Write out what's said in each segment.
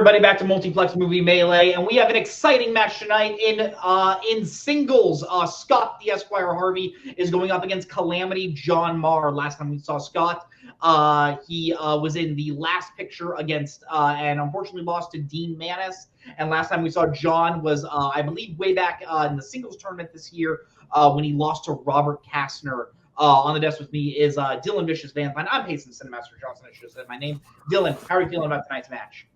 everybody, back to Multiplex Movie Melee, and we have an exciting match tonight in singles. Scott, the Esquire Harvey, is going up against Calamity John Maher. Last time we saw Scott, he was in the last picture against, and unfortunately lost to Dean Manis. And last time we saw John was, I believe, way back in the singles tournament this year when he lost to Robert Kastner. On the desk with me is Dylan Vicious Van Fine. I'm Payson Cinemaster Johnson. I should have said my name. Dylan, how are you feeling about tonight's match?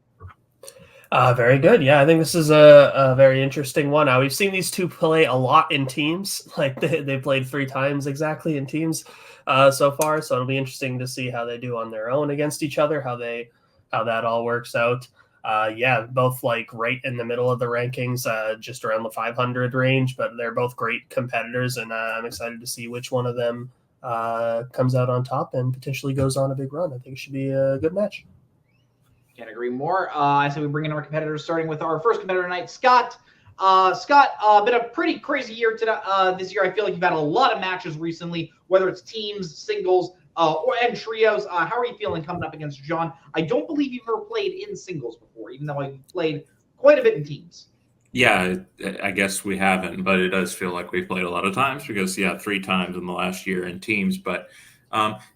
Very good. Yeah, I think this is a very interesting one. We've seen these two play a lot in teams. Like they played 3 times exactly in teams so far. So it'll be interesting to see how they do on their own against each other, how that all works out. Yeah, both like right in the middle of the rankings, just around the 500 range, but they're both great competitors, and I'm excited to see which one of them comes out on top and potentially goes on a big run. I think it should be a good match. Can't agree more. I say we bring in our competitors, starting with our first competitor tonight, Scott. Scott, been a pretty crazy year today. This year, I feel like you've had a lot of matches recently, whether it's teams, singles, and trios. How are you feeling coming up against John? I don't believe you've ever played in singles before, even though I've played quite a bit in teams. Yeah, I guess we haven't, but it does feel like we've played a lot of times because, 3 times in the last year in teams. But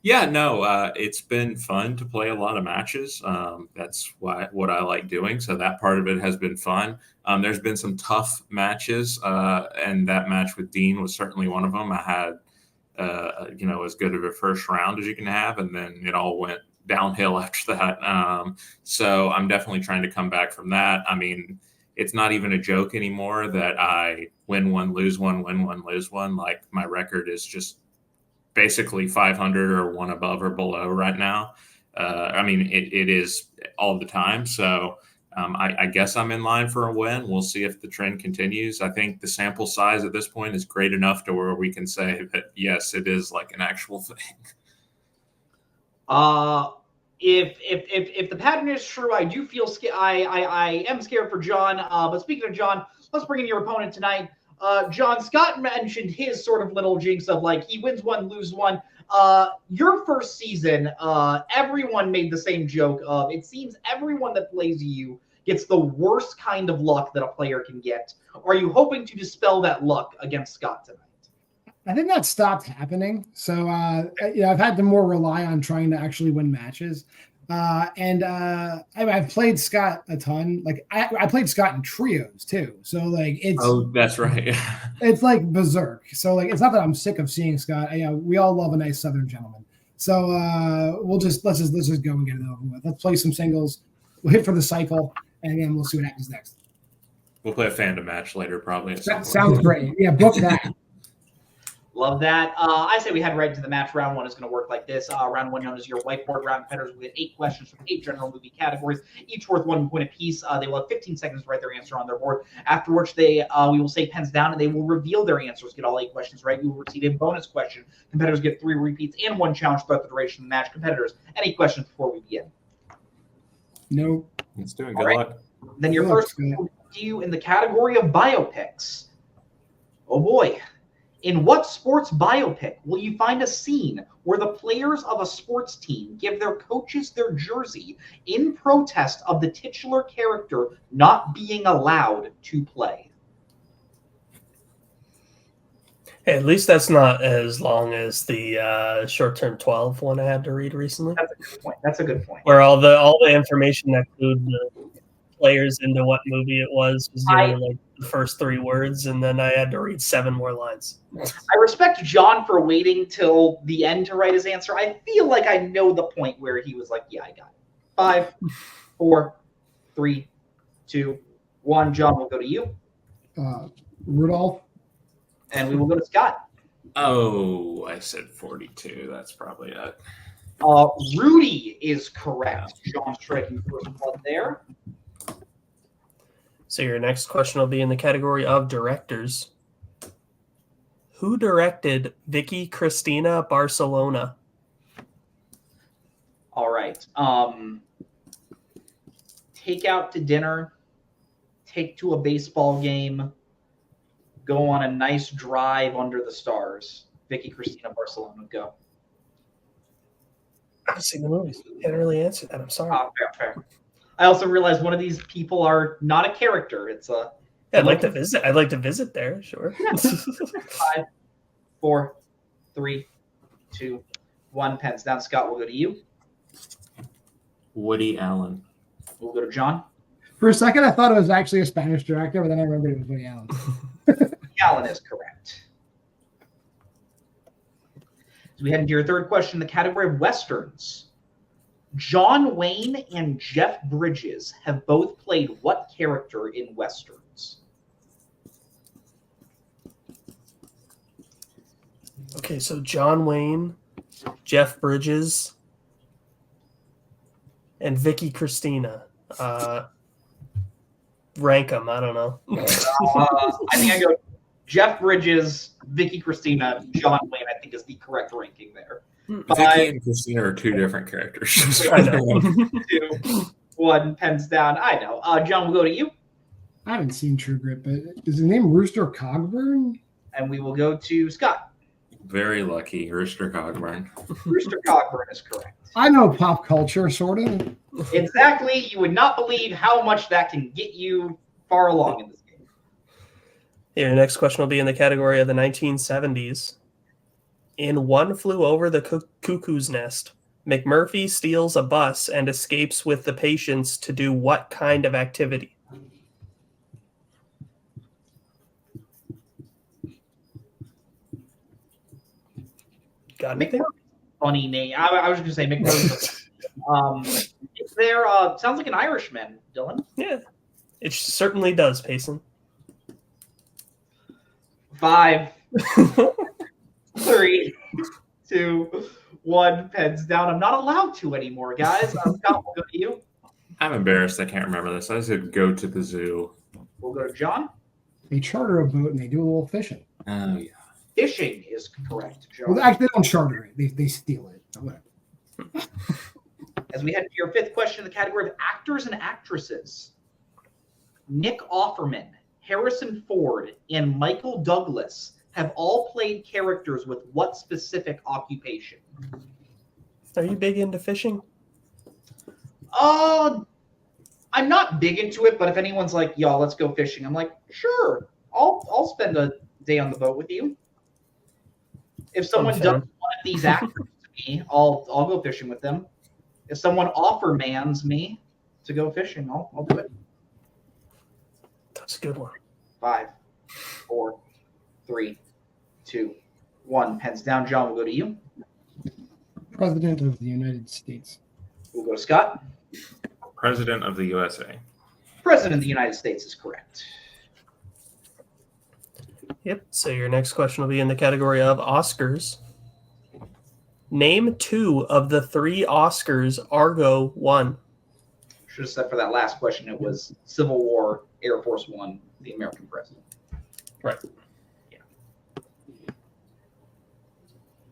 it's been fun to play a lot of matches. That's what I like doing. So that part of it has been fun. There's been some tough matches, and that match with Dean was certainly one of them. I had, as good of a first round as you can have, and then it all went downhill after that. So I'm definitely trying to come back from that. I mean, it's not even a joke anymore that I win one, lose one, win one, lose one. Like my record is just basically 500 or one above or below right now. It is all the time. So I guess I'm in line for a win. We'll see if the trend continues. I think the sample size at this point is great enough to where we can say that, yes, it is like an actual thing. If the pattern is true, I do feel I am scared for John. But speaking of John, let's bring in your opponent tonight. John, Scott mentioned his sort of little jinx of like he wins one, lose one. Your first season, everyone made the same joke of it seems everyone that plays you gets the worst kind of luck that a player can get. Are you hoping to dispel that luck against Scott tonight? I think that stopped happening. So, I've had to more rely on trying to actually win matches. I've played Scott a ton. Like I played Scott in trios too. So like it's that's right. It's like berserk. So like it's not that I'm sick of seeing Scott. We all love a nice Southern gentleman. So let's just go and get it over with. Let's play some singles. We'll hit for the cycle, and then we'll see what happens next. We'll play a Fandom match later, probably. That sounds great. Yeah, book that. Love that. I say we head right into the match. Round 1 is going to work like this. Round 1 known as your whiteboard round. Competitors will get 8 questions from 8 general movie categories, each worth 1 point apiece. They will have 15 seconds to write their answer on their board, after which we will say pens down, and they will reveal their answers. Get all 8 questions right, you will receive a bonus question. Competitors get 3 repeats and 1 challenge throughout the duration of the match. Competitors, any questions before we begin? No. Let's do it. Good luck. Then your first question will be you in the category of biopics. Oh boy. In what sports biopic will you find a scene where the players of a sports team give their coaches their jersey in protest of the titular character not being allowed to play? Hey, at least that's not as long as the short-term 12 one I had to read recently. That's a good point. Where all the information that include the players into what movie it was doing like the first 3 words, and then I had to read 7 more lines. I respect John for waiting till the end to write his answer. I feel like I know the point where he was like, yeah, I got it. 5, 4, 3, 2, 1. John, we'll go to you. Rudolph. And we will go to Scott. Oh, I said 42. That's probably it. Rudy is correct. John striking first blood there. So your next question will be in the category of directors. Who directed Vicky Cristina Barcelona? All right. Take out to dinner, take to a baseball game, go on a nice drive under the stars. Vicky Cristina Barcelona, go. I've seen the movies. Can't really answer that. I'm sorry. Fair. I also realized one of these people are not a character. It's a. I'd like to visit. I'd like to visit there. Sure. 5, 4, 3, 2, 1. Pens down. Scott, we'll go to you. Woody Allen. We'll go to John. For a second, I thought it was actually a Spanish director, but then I remembered it was Woody Allen. Allen is correct. So we head into your third question in the category of Westerns. John Wayne and Jeff Bridges have both played what character in Westerns? Okay, so John Wayne, Jeff Bridges, and Vicky Cristina. Rank them. I don't know. I think I go Jeff Bridges, Vicky Cristina, John Wayne. I think is the correct ranking there. Vicky and Christina are two different characters. I know. 2, 1. Pens down. I know. John, we'll go to you, I haven't seen True Grit, but is his name Rooster Cogburn? and we will go to Scott. Very lucky, Rooster Cogburn. Rooster Cogburn is correct. I know pop culture, sort of. Exactly. You would not believe how much that can get you far along in this game. Your next question will be in the category of the 1970s. In One Flew Over the Cuckoo's Nest, McMurphy steals a bus and escapes with the patients to do what kind of activity? Got anything? Funny name. I was just going to say McMurray. Is there, sounds like an Irishman, Dylan. Yeah, it certainly does, Payson. 5, 3, 2, 1. Pens down. I'm not allowed to anymore, guys. Scott, we'll go to you. I'm embarrassed. I can't remember this. I said go to the zoo. We'll go to John. They charter a boat and they do a little fishing. Oh, yeah. Fishing is correct, John. Well, actually, they don't charter it. They steal it. Whatever. As we head to your fifth question in the category of actors and actresses, Nick Offerman, Harrison Ford, and Michael Douglas have all played characters with what specific occupation? Are you big into fishing? I'm not big into it, but if anyone's like, "Y'all, let's go fishing," I'm like, "Sure, I'll spend a day on the boat with you." If someone does one of these actors to me, I'll go fishing with them. If someone offermans me to go fishing, I'll do it. That's a good one. 5, 4, 3, 2, 1. Pens down. John, we'll go to you. President of the United States. We'll go to Scott. President of the USA. President of the United States is correct. Yep. So your next question will be in the category of Oscars. Name 2 of the 3 Oscars Argo won. Should have said for that last question it was Civil War, Air Force One, the American president. Right.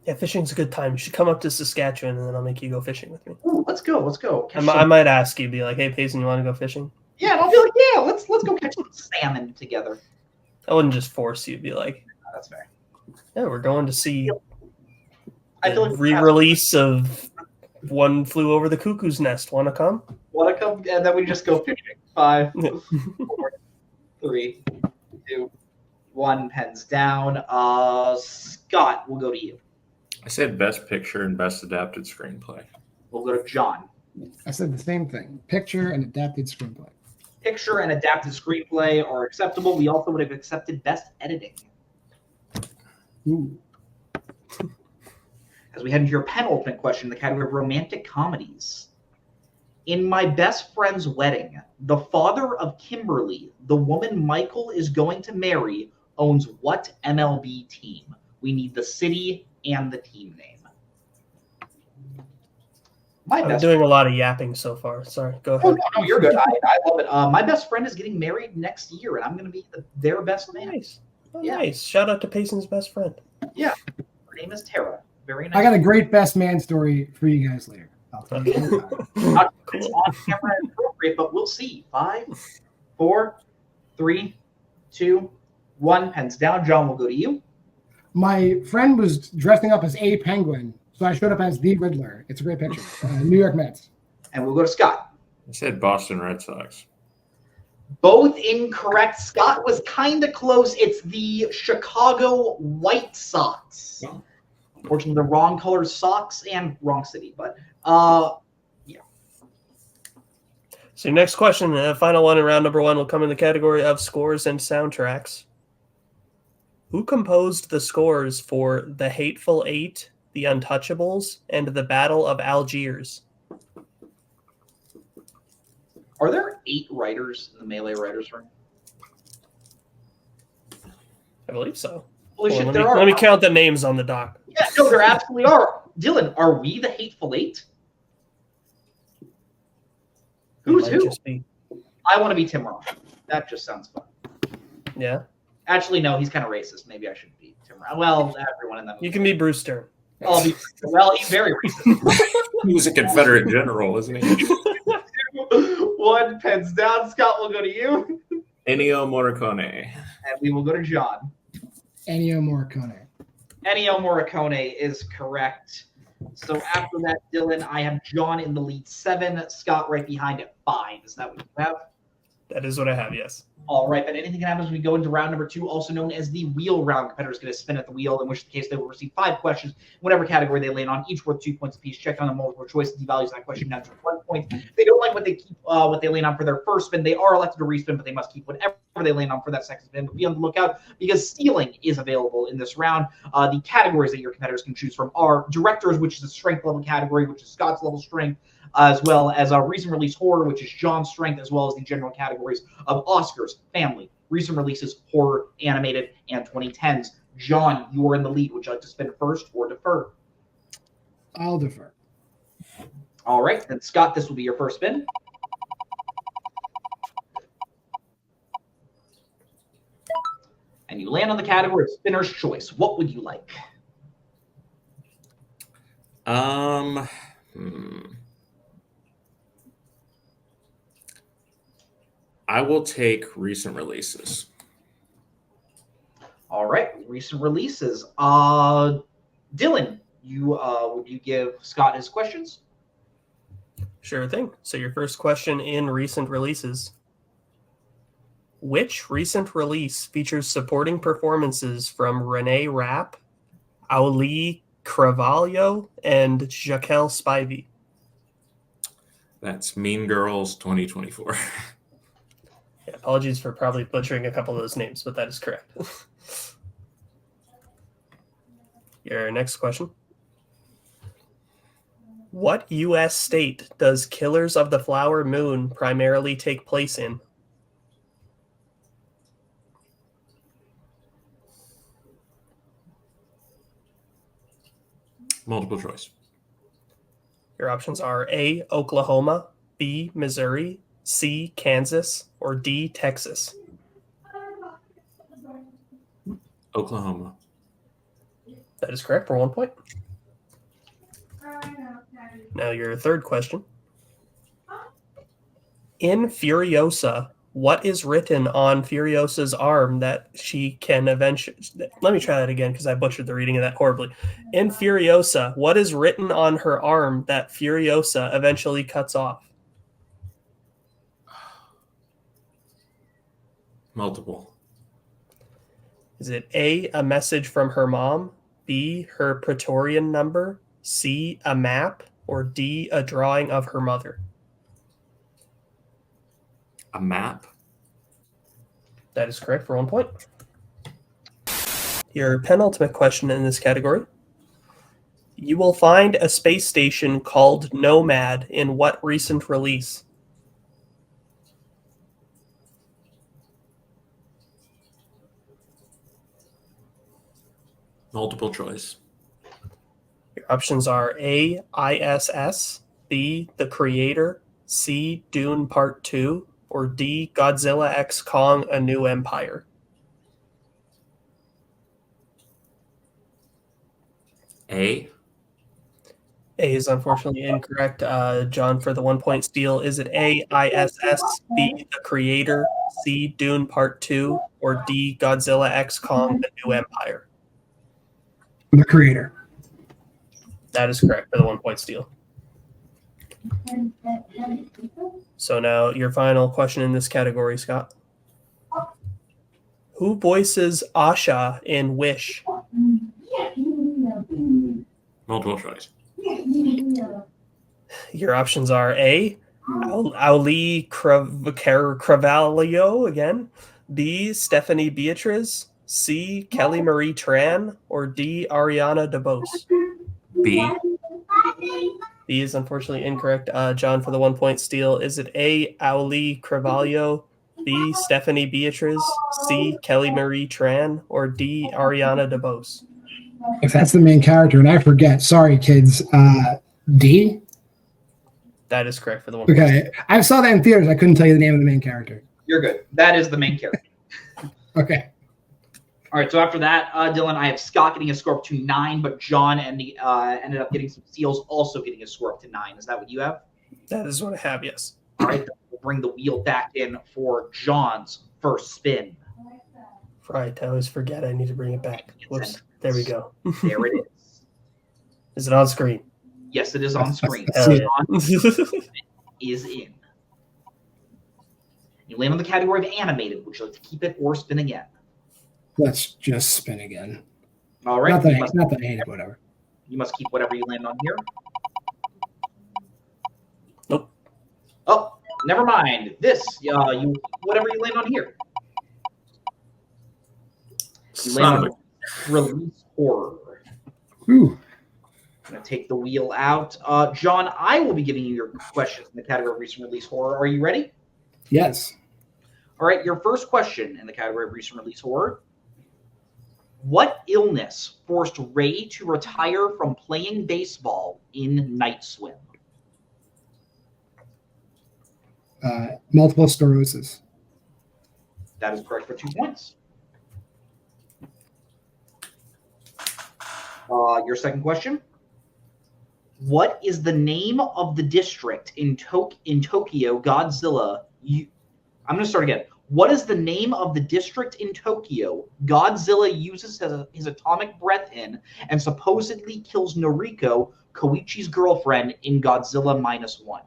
Yeah, fishing's a good time. You should come up to Saskatchewan and then I'll make you go fishing with me. Ooh, let's go. Let's go. Catch I some- might ask you, be like, hey, Payson, you want to go fishing? Yeah, and I'll be like, yeah, let's go catch some salmon together. I wouldn't just force you. Be like, Oh, that's fair. yeah, we're going to see I feel the like re-release of One Flew Over the Cuckoo's Nest. Want to come? want to come, and then we just go fishing. 5, 4, 3, 2, 1. Pens down. Scott, we'll go to you. I said best picture and best adapted screenplay. We'll go to John. I said the same thing. Picture and adapted screenplay. Picture and adapted screenplay are acceptable. We also would have accepted best editing. Ooh. As we head into your penultimate question in the category of romantic comedies. In My Best Friend's Wedding, the father of Kimberly, the woman Michael is going to marry, owns what MLB team? We need the city and the team name. I'm doing a lot of yapping so far. Sorry, go ahead. Oh, no, you're good. I love it. My best friend is getting married next year, and I'm going to be their best man. Nice. Oh, Yeah. Nice. Shout out to Payson's best friend. Yeah. Her name is Tara. Very nice. I got a great best man story for you guys later. I'll tell you about it. Not it's on camera and appropriate, but we'll see. 5, 4, 3, 2, 1. Pens down. John, will go to you. My friend was dressing up as a penguin, so I showed up as the Riddler. It's a great picture. New York Mets. And we'll go to Scott. I said Boston Red Sox. Both incorrect. Scott was kind of close. It's the Chicago White Sox. Oh. Unfortunately, the wrong color socks and wrong city. But yeah. So next question, final one in round number 1 will come in the category of scores and soundtracks. Who composed the scores for The Hateful Eight, The Untouchables, and The Battle of Algiers? Are there 8 writers in the Melee Writers Room? I believe so. Holy shit, Let me count the names on the dock. Yeah, no, there absolutely are. Dylan, are we the Hateful Eight? Who's who? I want to be Tim Roth. That just sounds fun. Yeah. Actually, no, he's kind of racist. Maybe I should be Tim Roth. Well, everyone in that movie. You can be Brewster. Well, he's very racist. He was a Confederate general, isn't he? 1 pens down. Scott will go to you. Ennio Morricone. And we will go to John. Ennio Morricone. Ennio Morricone is correct. So after that, Dylan, I have John in the lead 7, Scott right behind at 5. Is that what you have? That is what I have, yes. All right, but anything can happen as we go into round number 2, also known as the wheel round. Competitors going to spin at the wheel, in which case they will receive 5 questions, whatever category they land on, each worth 2 points apiece. Check on the multiple choice and devalues that question down to 1 point. If they don't like what they land on for their first spin, they are elected to respin, but they must keep whatever they land on for that second spin. But be on the lookout because stealing is available in this round. The categories that your competitors can choose from are directors, which is a strength level category, which is Scott's level strength, as well as a recent release horror, which is John's strength, as well as the general categories of Oscars, family, recent releases, horror, animated, and 2010s. John, you are in the lead. Would you like to spin first or defer? I'll defer. All right, then Scott, this will be your first spin. And you land on the category of spinner's choice. What would you like? I will take recent releases. All right, recent releases. Dylan, would you give Scott his questions? Sure thing. So your first question in recent releases. Which recent release features supporting performances from Renee Rapp, Auli Cravalho, and Jaquel Spivey? That's Mean Girls 2024. Yeah, apologies for probably butchering a couple of those names, but that is correct. Your next question. What U.S. state does Killers of the Flower Moon primarily take place in? Multiple choice. Your options are A, Oklahoma, B, Missouri, C, Kansas, or D, Texas. Oklahoma. That is correct for 1 point. Now your third question. In Furiosa, what is written on Furiosa's arm that she can eventually... Let me try that again because I butchered the reading of that horribly. In Furiosa, what is written on her arm that Furiosa eventually cuts off? Multiple. Is it A, a message from her mom, B, her Praetorian number, C, a map, or D, a drawing of her mother? A map? That is correct for 1 point. Your penultimate question in this category. You will find a space station called Nomad in what recent release? Multiple choice. Your options are A, ISS, B, The Creator, C, Dune Part 2, or D, Godzilla X Kong, A New Empire. A. A is unfortunately incorrect. John, for the 1 point steal, is it A, ISS, B, The Creator, C, Dune Part 2, or D, Godzilla X Kong, A New Empire? The Creator. That is correct for the 1 point steal. So now your final question in this category, Scott. Who voices Asha in Wish? Multiple choice. Your options are A, Auli Cravalho again, B, Stephanie Beatriz, C, Kelly Marie Tran, or D, Ariana DeBose. B. B is unfortunately incorrect. John, for the 1 point steal, is it A, Auli Cravalho, B, Stephanie Beatriz, C, Kelly Marie Tran, or D, Ariana DeBose? If that's the main character, and I forget, sorry, kids, D? That is correct for the 1 point. Okay. I saw that in theaters. I couldn't tell you the name of the main character. You're good. That is the main character. Okay. All right, so after that, Dylan, I have Scott getting a score up to 9, but John ended up getting some steals, also getting a score up to 9. Is that what you have? That is what I have, yes. All right, then we'll bring the wheel back in for John's first spin. Right, I always forget I need to bring it back. Whoops, there we go. There it is. Is it on screen? Yes, it is on screen. Hell yeah. Is in. You land on the category of animated. Would you like to keep it or spin again? Let's just spin again. All right. Not that I hate it, whatever. You must keep whatever you land on here. Nope. Oh, never mind. This, whatever you land on here. You land on release horror. Ooh. I'm going to take the wheel out. John, I will be giving you your questions in the category of recent release horror. Are you ready? Yes. All right, your first question in the category of recent release horror. What illness forced Ray to retire from playing baseball in Night Swim? Multiple sclerosis. That is correct for 2 points. Your second question. What is the name of the district in Tokyo Godzilla? I'm going to start again. What is the name of the district in Tokyo Godzilla uses his atomic breath in and supposedly kills Noriko, Koichi's girlfriend, in Godzilla -1?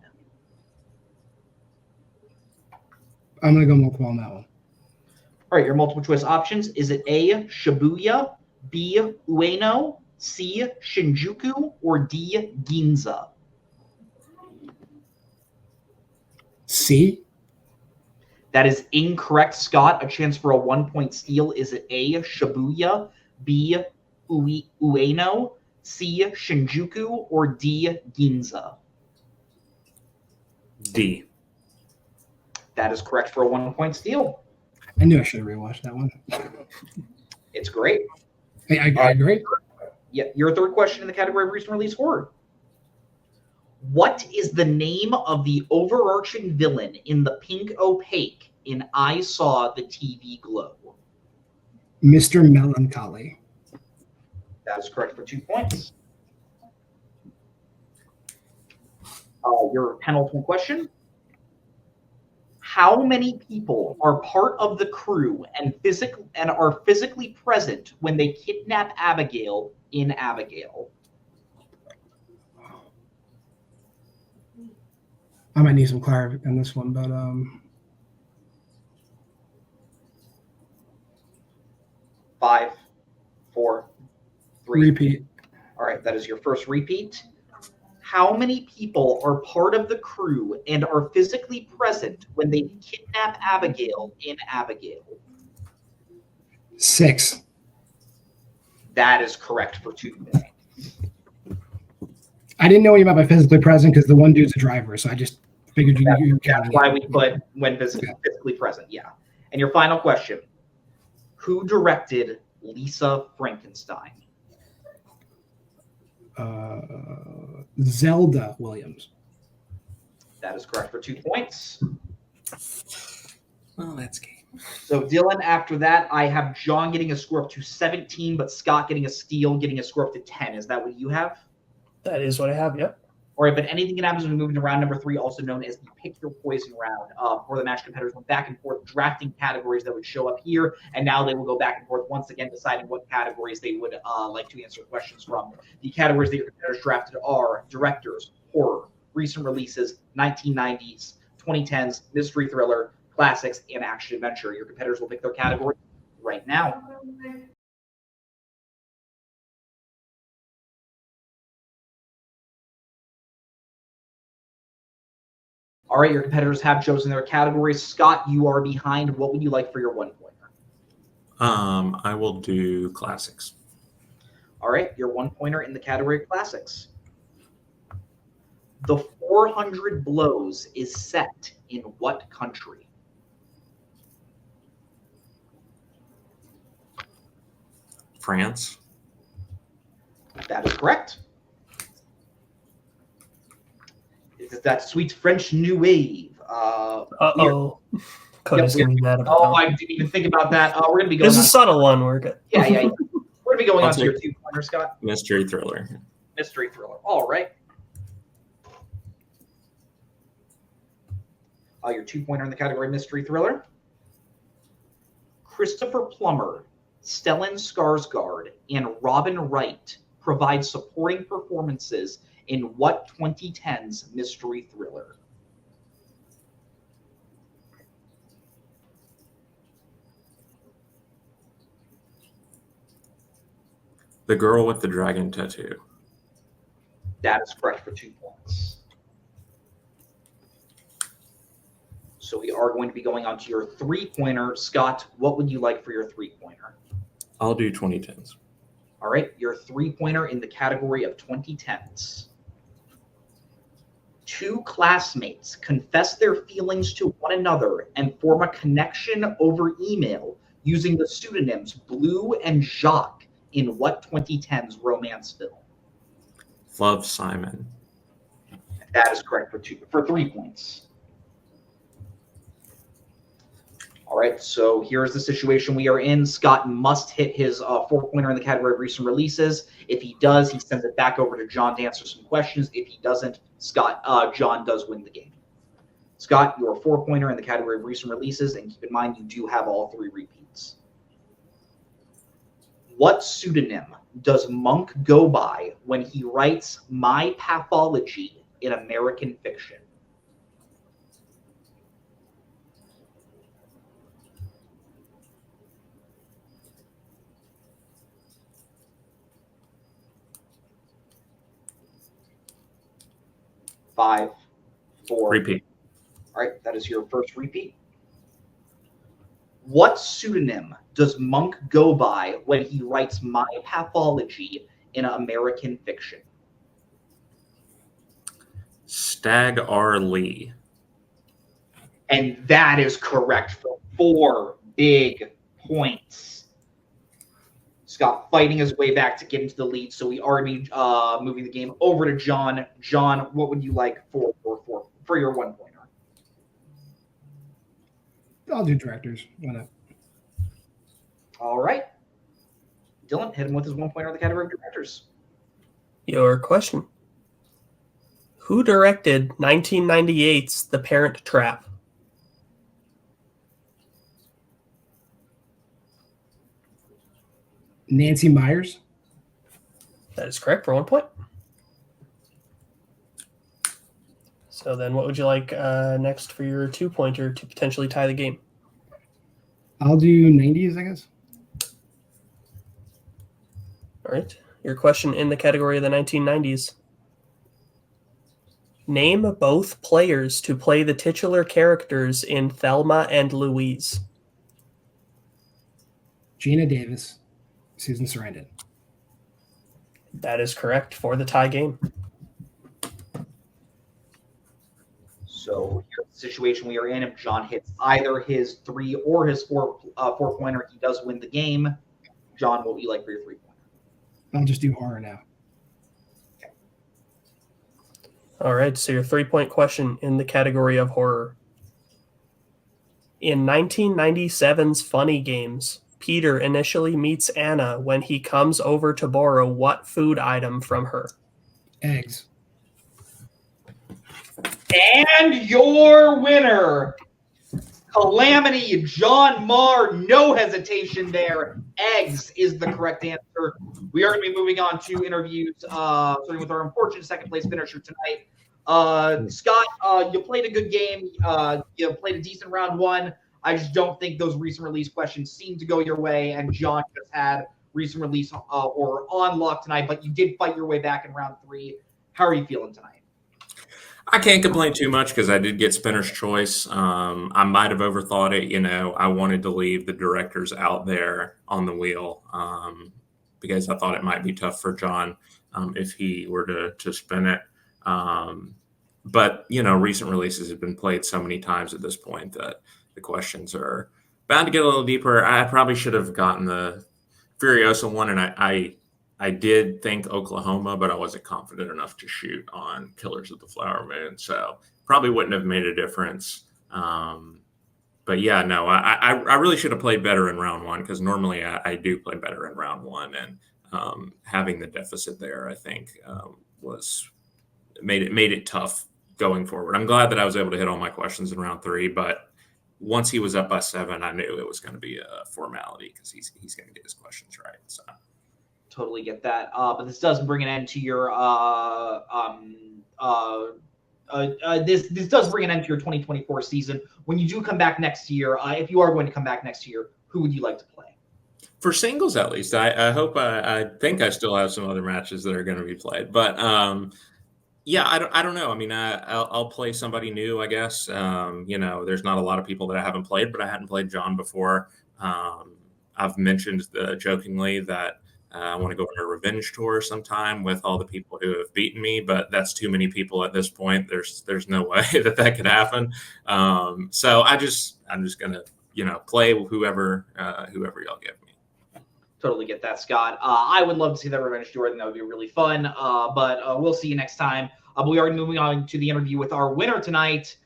I'm going to go multiple on that one. All right, your multiple choice options. Is it A, Shibuya, B, Ueno, C, Shinjuku, or D, Ginza? C? That is incorrect, Scott. A chance for a 1 point steal. Is it A, Shibuya, B, Ueno, C, Shinjuku, or D, Ginza? D. That is correct for a 1 point steal. I knew I should have rewatched that one. It's great. I agree. Yeah, your third question in the category of recent release horror. What is the name of the overarching villain in the pink opaque in I Saw the TV Glow? Mr. Melancholy. That is correct for 2 points. Your penultimate question. How many people are part of the crew and are physically present when they kidnap Abigail in Abigail? I might need some clarity on this one, but 5, 4, 3. repeat. All right, that is your first repeat. How many people are part of the crew and are physically present when they kidnap Abigail in Abigail? 6. That is correct for 2 points. I didn't know what you meant by physically present because the one dude's a driver, so I just figured you That's why we put when physically present, yeah. And your final question. Who directed Lisa Frankenstein? Zelda Williams. That is correct for 2 points. Well, that's game. So, Dylan, after that, I have John getting a score up to 17, but Scott getting a steal, getting a score up to 10. Is that what you have? That is what I have, yep. All right, but anything can happen as we move into round number 3, also known as the Pick Your Poison round, where the match competitors went back and forth drafting categories that would show up here, and now they will go back and forth once again deciding what categories they would like to answer questions from. The categories that your competitors drafted are directors, horror, recent releases, 1990s, 2010s, mystery thriller, classics, and action adventure. Your competitors will pick their category right now. All right, your competitors have chosen their categories. Scott, you are behind. What would you like for your 1-pointer? I will do classics. All right, your 1-pointer in the category of classics. The 400 Blows is set in what country? France. That is correct. It is that sweet French New Wave. Cody's going to be mad about that. I didn't even think about that. We're going to be going There's on. a subtle one. We're good. Yeah. We're going to be going on to your 2-pointer, Scott. Mystery thriller. Mystery thriller. All right. Your 2-pointer in the category mystery thriller. Christopher Plummer, Stellan Skarsgård, and Robin Wright provide supporting performances in what 2010s mystery thriller? The Girl with the Dragon Tattoo. That is correct for 2 points. So we are going to be going on to your 3-pointer. Scott, what would you like for your 3-pointer? I'll do 2010s. All right, your 3-pointer in the category of 2010s. 2 classmates confess their feelings to one another and form a connection over email using the pseudonyms Blue and Jacques in what 2010s romance film? Love, Simon. That is correct for 3 points. All right, so here's the situation we are in. Scott must hit his 4-pointer in the category of recent releases. If he does, he sends it back over to John to answer some questions. If he doesn't, John does win the game. Scott, your 4-pointer in the category of recent releases, and keep in mind you do have all 3 repeats. What pseudonym does Monk go by when he writes My Pathology in American fiction? Five, 4. Repeat. All right, that is your first repeat. What pseudonym does Monk go by when he writes My Pathology in American fiction? Stag R. Lee. And that is correct for 4 big points. Scott fighting his way back to get into the lead, so we are moving the game over to John. John, what would you like for your 1-pointer? I'll do directors. Why not? All right. Dylan, hit him with his 1-pointer in the category of directors. Your question. Who directed 1998's The Parent Trap? Nancy Myers. That is correct for 1 point. So then what would you like next for your 2-pointer to potentially tie the game? I'll do 90s, I guess. All right. Your question in the category of the 1990s. Name both players to play the titular characters in Thelma and Louise. Gina Davis, Susan Sarandon. That is correct for the tie game. So here's the situation we are in. If John hits either his 3 or his 4-pointer, he does win the game. John, what would you like for your 3-pointer? I'll just do horror now. Okay. All right, so your 3-point question in the category of horror. In 1997's Funny Games, Peter initially meets Anna when he comes over to borrow what food item from her? Eggs. And your winner, Calamity John Maher, no hesitation there. Eggs is the correct answer. We are going to be moving on to interviews, starting with our unfortunate second-place finisher tonight, Scott, you played a good game. You played a decent round one. I just don't think those recent release questions seem to go your way, and John just had recent release or on lock tonight, but you did fight your way back in round 3. How are you feeling tonight? I can't complain too much because I did get spinner's choice. I might have overthought it. I wanted to leave the directors out there on the wheel because I thought it might be tough for John if he were to spin it. But recent releases have been played so many times at this point that the questions are bound to get a little deeper. I probably should have gotten the Furiosa one, and I did think Oklahoma, but I wasn't confident enough to shoot on Killers of the Flower Moon, so probably wouldn't have made a difference. But yeah, no, I really should have played better in round 1 because normally I do play better in round 1, and having the deficit there, I think, made it tough going forward. I'm glad that I was able to hit all my questions in round 3, but once he was up by 7, I knew it was going to be a formality because he's going to get his questions right. So. Totally get that. But this does bring an end to your this does bring an end to your 2024 season. When you do come back next year, if you are going to come back next year, who would you like to play? For singles, at least. I hope I think I still have some other matches that are going to be played. But yeah, I don't know. I mean, I'll play somebody new, I guess. There's not a lot of people that I haven't played, but I hadn't played John before. I've mentioned jokingly that I want to go on a revenge tour sometime with all the people who have beaten me, but that's too many people at this point. There's no way that could happen. So I'm just gonna play whoever y'all give me. Totally get that, Scott. I would love to see that revenge tour. I think that would be really fun. But we'll see you next time. But we are moving on to the interview with our winner tonight,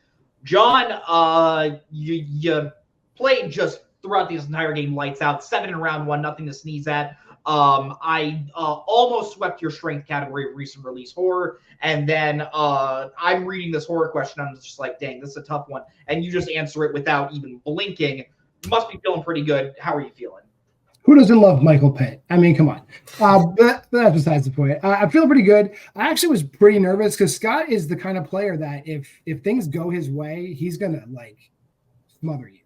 John. You played just throughout this entire game, lights out, 7 in round 1, nothing to sneeze at. I almost swept your strength category of recent release horror, and then I'm reading this horror question. I'm just like, dang, this is a tough one, and you just answer it without even blinking. You must be feeling pretty good. How are you feeling? Who doesn't love Michael Pitt? I mean, come on. But that's besides the point. I feel pretty good. I actually was pretty nervous because Scott is the kind of player that if things go his way, he's gonna smother you.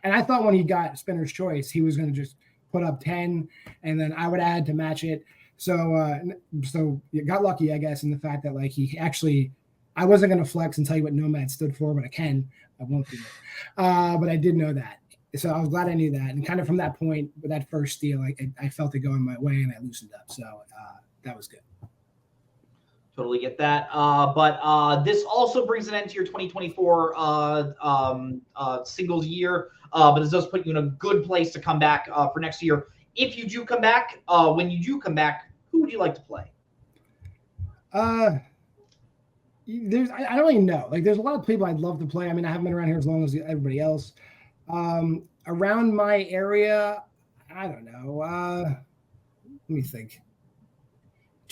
And I thought when he got spinner's choice, he was gonna just put up 10, and then I would add to match it. So you got lucky, I guess, in the fact that he actually, I wasn't going to flex and tell you what Nomad stood for, but I won't do it. But I did know that. So I was glad I knew that. And kind of from that point, with that first steal, I felt it going my way and I loosened up. So that was good. Totally get that. But this also brings an end to your 2024 singles year. But this does put you in a good place to come back for next year. If you do come back, when you do come back, who would you like to play? I don't really know. There's a lot of people I'd love to play. I mean, I haven't been around here as long as everybody else. Around my area, I don't know. Let me think.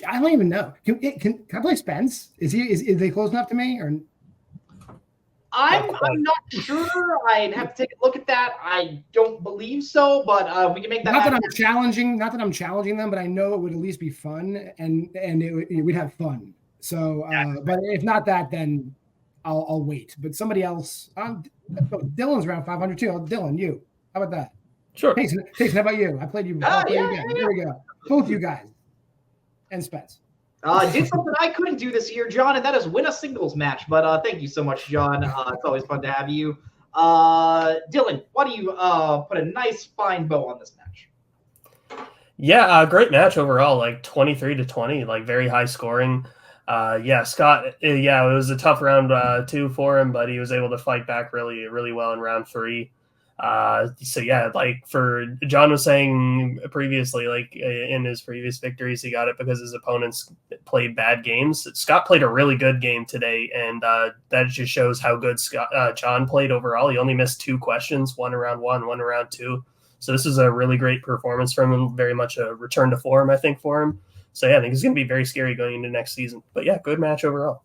I don't even know. Can I play Spence? Is they close enough to me or? I'm not sure. I'd have to take a look at that. I don't believe so, but we can make that. Not that I'm challenging them, but I know it would at least be fun, and we'd have fun. So, but if not that, then I'll wait. But somebody else. Dylan's around 500 too. Dylan, you. How about that? Sure. Jason, how about you? I played you. Yeah. Here we go. Both you guys. And Spence. Did something I couldn't do this year, John, and that is win a singles match. But thank you so much, John. It's always fun to have you. Dylan, why don't you put a nice fine bow on this match? Yeah, great match overall, 23-20, very high scoring. Scott, it was a tough round 2 for him, but he was able to fight back really, really well in round 3. For John was saying previously, in his previous victories, he got it because his opponents played bad games. Scott played a really good game today, and that just shows how good John played overall. He only missed 2 questions, one around 1, one around 2. So this is a really great performance from him, very much a return to form, I think, for him. So I think it's going to be very scary going into next season. But good match overall.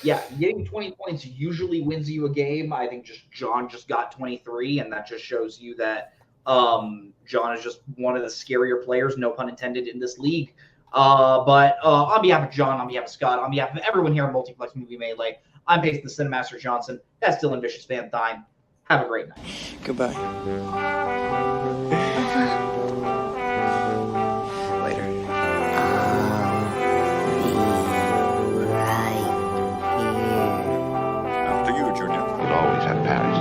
Yeah, getting 20 points usually wins you a game. I think John just got 23, and that just shows you that John is just one of the scarier players, no pun intended, in this league. But on behalf of John, on behalf of Scott, on behalf of everyone here at Multiplex Movie Melee, I'm Pace the Cinemaster Johnson. That's Dylan Vicious Van Thine. Have a great night. Goodbye. Later. After you, Junior. You'll always have Paris.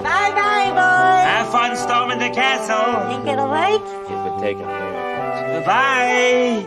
Bye-bye, boys. Have fun storming the castle. Think it'll work? It would take a fair. Bye.